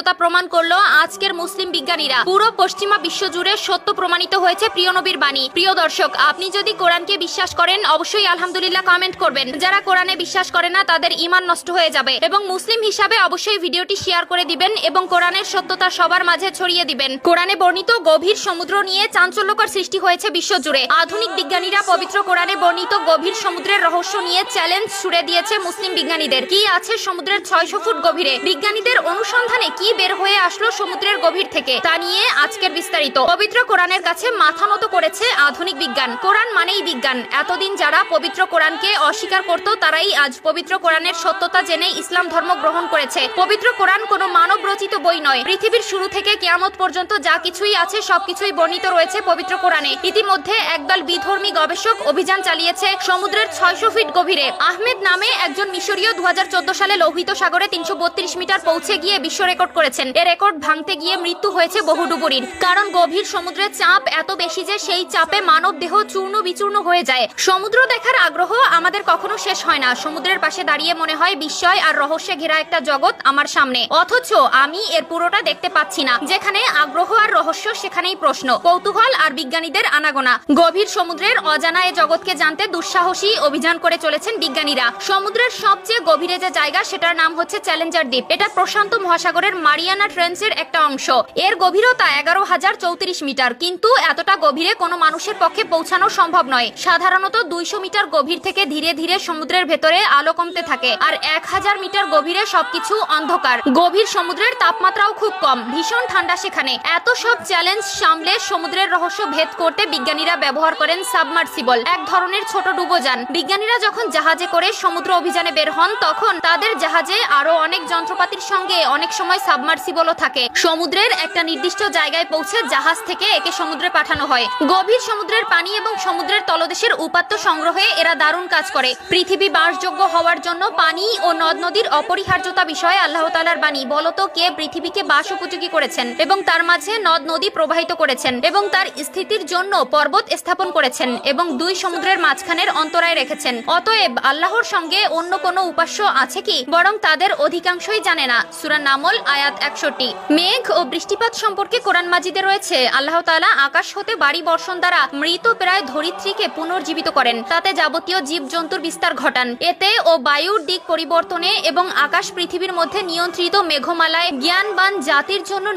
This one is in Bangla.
সত্যতা প্রমাণ করলো আজকের মুসলিম বিজ্ঞানীরা। পুরো পশ্চিমা বিশ্ব জুড়ে সত্য প্রমাণিত হয়েছে প্রিয় নবীর বাণী। প্রিয় দর্শক, আপনি যদি কোরআনকে বিশ্বাস করেন অবশ্যই আলহামদুলিল্লাহ কমেন্ট করবেন। যারা কোরআনে বিশ্বাস করে না তাদের ঈমান নষ্ট হয়ে যাবে। এবং মুসলিম হিসাবে অবশ্যই ভিডিওটি শেয়ার করে দিবেন এবং কোরআনের সত্যতা সবার মাঝে ছড়িয়ে দিবেন। কোরআনে বর্ণিত গভীর সমুদ্র নিয়ে চাঞ্চল্যকর সৃষ্টি হয়েছে বিশ্বজুড়ে। আধুনিক বিজ্ঞানীরা পবিত্র কোরআনে বর্ণিত গভীর সমুদ্রের রহস্য নিয়ে চ্যালেঞ্জ ছুড়ে দিয়েছে মুসলিম বিজ্ঞানীদের। কি আছে সমুদ্রের 600 ফুট গভীরে? বিজ্ঞানীদের অনুসন্ধানে কি বের হয়ে আসলো সমুদ্রের গভীর থেকে, তা নিয়ে আজকের বিস্তারিত। পবিত্র কোরআনের কাছে মাথা নত করেছে আধুনিক বিজ্ঞান। কোরআন মানেই বিজ্ঞান। এতদিন যারা পবিত্র কোরআনকে অস্বীকার করত তারাই আজ পবিত্র কোরআনের সত্যতা জেনে ইসলাম ধর্ম গ্রহণ করেছে। পবিত্র কোরআন কোনো মানব রচিত বই নয়। পৃথিবীর শুরু থেকে কিয়ামত পর্যন্ত যা কিছুই আছে সবকিছুই বর্ণিত রয়েছে পবিত্র কোরআনে। ইতিমধ্যে একদল বিধর্মী গবেষক অভিযান চালিয়েছে সমুদ্রের 600 ফিট গভীরে। আহমেদ নামে একজন মিশরীয় 2014 সালে লোহিত সাগরে 332 মিটার পৌঁছে গিয়ে বিশ্ব রেকর্ড করেছেন। এ রেকর্ড ভাঙতে গিয়ে মৃত্যু হয়েছে বহু ডুবুরির। কারণ গভীর সমুদ্রের চাপ এত বেশি যে সেই চাপে মানব দেহ চূর্ণ বিচূর্ণ হয়ে যায়। সমুদ্র দেখার আগ্রহ আমাদের কখনো শেষ হয় না। সমুদ্রের পাশে দাঁড়িয়ে মনে হয় বিস্ময় আর রহস্যে ঘেরা একটা জগৎ আমার সামনে, অথচ আমি এর পুরোটা দেখতে পাচ্ছি না। যেখানে আগ্রহ আর রহস্য সেখানেই প্রশ্ন, কৌতূহল আর বিজ্ঞানীদের আনাগোনা। গভীর সমুদ্রের অজানা এ জগৎকে জানতে দুঃসাহসী অভিযান করে চলেছেন বিজ্ঞানীরা। সমুদ্রের সবচেয়ে গভীরে যে জায়গা সেটার নাম হচ্ছে চ্যালেঞ্জার দ্বীপ। এটা প্রশান্ত মহাসাগরের মারিয়ানা ট্রেঞ্চের একটা অংশ। এর গভীরতা 11,034 মিটার। কিন্তু এতটা গভীরে কোনো মানুষের পক্ষে পৌঁছানো সম্ভব নয়। সাধারণত 200 মিটার গভীর থেকে ধীরে ধীরে সমুদ্রের ভেতরে আলো কমতে থাকে, আর 1000 মিটার গভীরে সবকিছু অন্ধকার। গভীর সমুদ্রের তাপমাত্রাও খুব কম, ভীষণ ঠান্ডা সেখানে। এত সব চ্যালেঞ্জ সামলে সমুদ্রের রহস্য ভেদ করতে বিজ্ঞানীরা ব্যবহার করেন সাবমার্সিবল, এক ধরনের ছোট ডুবোযান। বিজ্ঞানীরা যখন জাহাজে করে সমুদ্র অভিযানে বের হন তখন তাদের জাহাজে আরো অনেক যন্ত্রপাতির সঙ্গে অনেক সময় সাবমার্সিবলও থাকে। সমুদ্রের একটা নির্দিষ্ট জায়গায় পৌঁছে জাহাজ থেকে একে সমুদ্রে পাঠানো হয়। গভীর সমুদ্রের পানি এবং সমুদ্রের তলদেশের উপাত্ত সংগ্রহে এরা দারুণ কাজ করে। পৃথিবী বাসযোগ্য হওয়ার জন্য পানি ও নদ নদীর অপরিহার্যতা বিষয়ে আল্লাহ তাআলার বাণী। বলতো কে পৃথিবীকে বাস উপযোগী করেছেন এবং তার মাঝে নদ নদী প্রবাহিত করেছেন এবং তার স্থিতির জন্য পর্বত স্থাপন করেছেন এবং দুই সমুদ্রের মাঝখানের অন্তরায় রেখেছেন। অতএব আল্লাহর সঙ্গে অন্য কোনো উপাস্য আছে কি? বরং তাদের অধিকাংশই জানে না। সূরা নামল আয়াত 61। মেঘ ও বৃষ্টিপাত সম্পর্কে কোরআন মাজিদে রয়েছে আল্লাহ তাআলা আকাশ হতে বাড়ি বর্ষণ দ্বারা মৃত প্রায় ধরিত্রীকে পুনর্জীবিত করেন, তাতে যাবতীয় জীবজন্তুর বিস্তার ঘটান। এতে ও বায়ুর দিক পরিবর্তনে এবং আকাশ পৃথিবীর মধ্যে নিয়ন্ত্রিত মেঘমালায় জ্ঞানবান জাতির জন্য